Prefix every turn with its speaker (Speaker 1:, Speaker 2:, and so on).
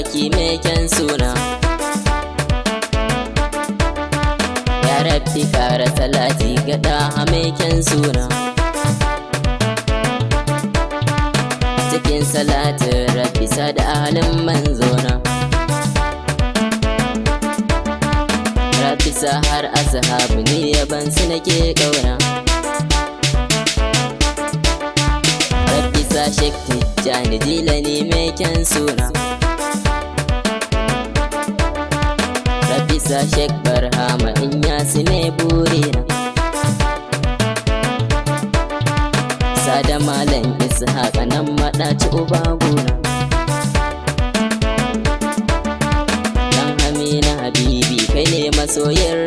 Speaker 1: ma'aiki mai kyan suna. Ya rabbi kara salati ga ɗaha mai kyan suna. Cikin salatin rabbi sada ahalin manzona. Rabbi sa har ashabu ni yaban su nake ƙauna. Rabbi sa Sheikh Tijjani Jilani mai kyan suna. Rabbi sa Sheikh Barhama Inyasi ne burina. Sada Malam Ishaqa nan maɗaci uba gona. Dan Amina Habibi kai ne masoyin